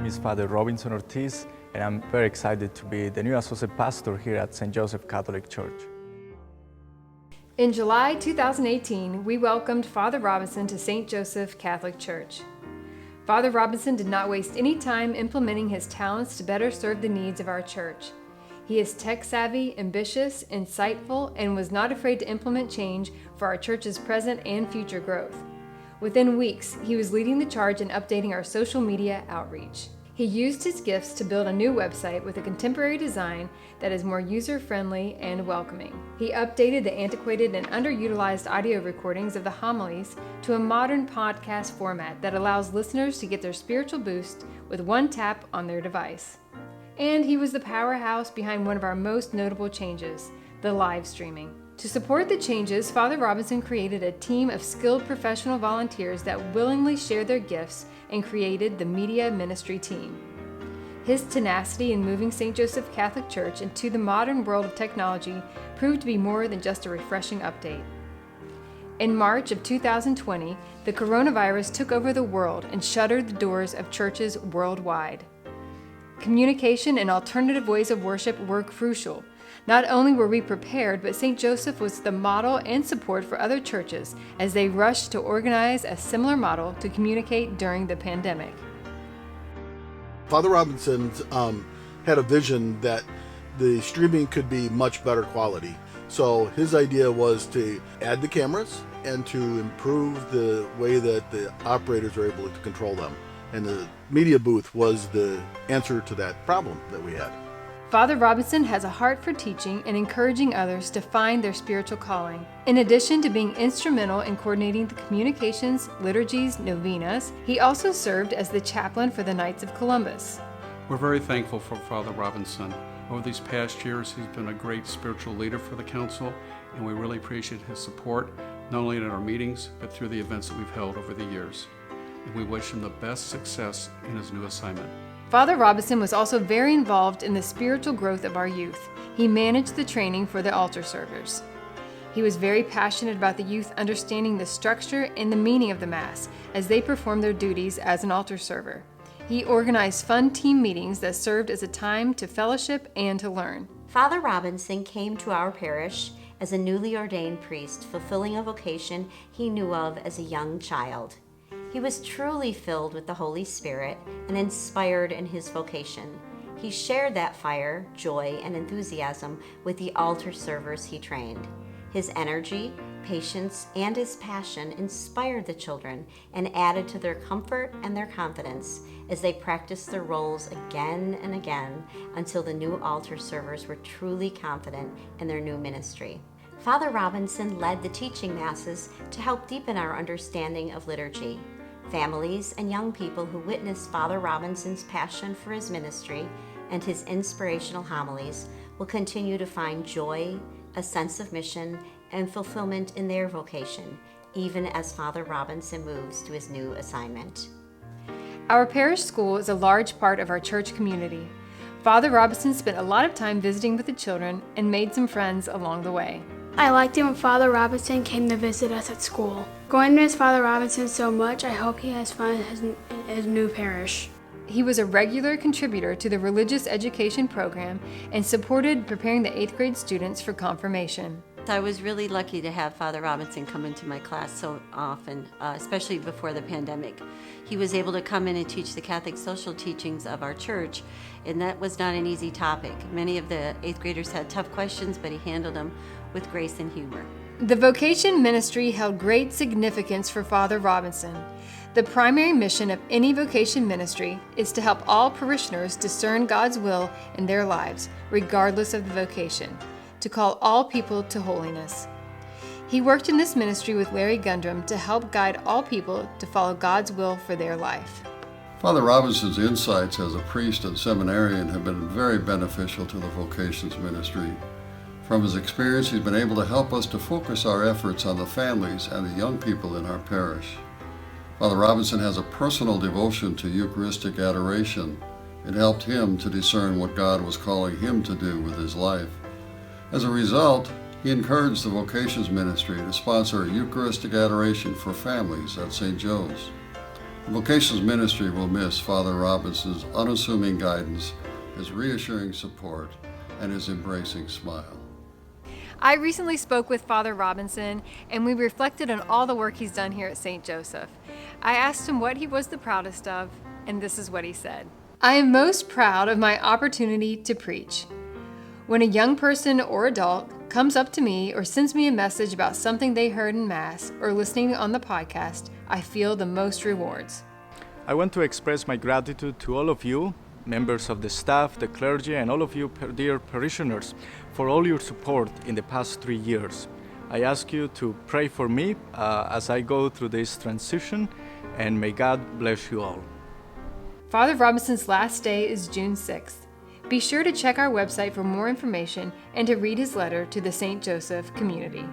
name is Father Robinson Ortiz, and I'm very excited to be the new associate pastor here at St. Joseph Catholic Church. In July 2018, we welcomed Father Robinson to St. Joseph Catholic Church. Father Robinson did not waste any time implementing his talents to better serve the needs of our church. He is tech-savvy, ambitious, insightful, and was not afraid to implement change for our church's present and future growth. Within weeks, he was leading the charge in updating our social media outreach. He used his gifts to build a new website with a contemporary design that is more user-friendly and welcoming. He updated the antiquated and underutilized audio recordings of the homilies to a modern podcast format that allows listeners to get their spiritual boost with one tap on their device. And he was the powerhouse behind one of our most notable changes, the live streaming. To support the changes, Father Robinson created a team of skilled professional volunteers that willingly shared their gifts and created the media ministry team. His tenacity in moving St. Joseph Catholic Church into the modern world of technology proved to be more than just a refreshing update. In March of 2020, the coronavirus took over the world and shuttered the doors of churches worldwide. Communication and alternative ways of worship were crucial. Not only were we prepared, but St. Joseph was the model and support for other churches as they rushed to organize a similar model to communicate during the pandemic. Father Robinson had a vision that the streaming could be much better quality. So his idea was to add the cameras and to improve the way that the operators are able to control them. And the media booth was the answer to that problem that we had. Father Robinson has a heart for teaching and encouraging others to find their spiritual calling. In addition to being instrumental in coordinating the communications, liturgies, novenas, he also served as the chaplain for the Knights of Columbus. We're very thankful for Father Robinson. Over these past years, he's been a great spiritual leader for the council, and we really appreciate his support, not only at our meetings, but through the events that we've held over the years. And we wish him the best success in his new assignment. Father Robinson was also very involved in the spiritual growth of our youth. He managed the training for the altar servers. He was very passionate about the youth understanding the structure and the meaning of the Mass as they performed their duties as an altar server. He organized fun team meetings that served as a time to fellowship and to learn. Father Robinson came to our parish as a newly ordained priest, fulfilling a vocation he knew of as a young child. He was truly filled with the Holy Spirit and inspired in his vocation. He shared that fire, joy, and enthusiasm with the altar servers he trained. His energy, patience, and his passion inspired the children and added to their comfort and their confidence as they practiced their roles again and again until the new altar servers were truly confident in their new ministry. Father Robinson led the teaching masses to help deepen our understanding of liturgy. Families and young people who witnessed Father Robinson's passion for his ministry and his inspirational homilies will continue to find joy, a sense of mission, and fulfillment in their vocation, even as Father Robinson moves to his new assignment. Our parish school is a large part of our church community. Father Robinson spent a lot of time visiting with the children and made some friends along the way. I liked it when Father Robinson came to visit us at school. Going to miss Father Robinson so much, I hope he has fun in his new parish. He was a regular contributor to the religious education program and supported preparing the 8th grade students for confirmation. I was really lucky to have Father Robinson come into my class so often, especially before the pandemic. He was able to come in and teach the Catholic social teachings of our church, and that was not an easy topic. Many of the 8th graders had tough questions, but he handled them with grace and humor. The vocation ministry held great significance for Father Robinson. The primary mission of any vocation ministry is to help all parishioners discern God's will in their lives, regardless of the vocation, to call all people to holiness. He worked in this ministry with Larry Gundrum to help guide all people to follow God's will for their life. Father Robinson's insights as a priest and seminarian have been very beneficial to the vocations ministry. From his experience, he's been able to help us to focus our efforts on the families and the young people in our parish. Father Robinson has a personal devotion to Eucharistic adoration. It helped him to discern what God was calling him to do with his life. As a result, he encouraged the vocations ministry to sponsor a Eucharistic adoration for families at St. Joe's. The Vocations Ministry will miss Father Robinson's unassuming guidance, his reassuring support, and his embracing smile. I recently spoke with Father Robinson, and we reflected on all the work he's done here at St. Joseph. I asked him what he was the proudest of, and this is what he said. I am most proud of my opportunity to preach. When a young person or adult comes up to me or sends me a message about something they heard in Mass or listening on the podcast, I feel the most rewards. I want to express my gratitude to all of you, members of the staff, the clergy, and all of you dear parishioners for all your support in the past 3 years. I ask you to pray for me as I go through this transition, and may God bless you all. Father Robinson's last day is June 6th. Be sure to check our website for more information and to read his letter to the St. Joseph community.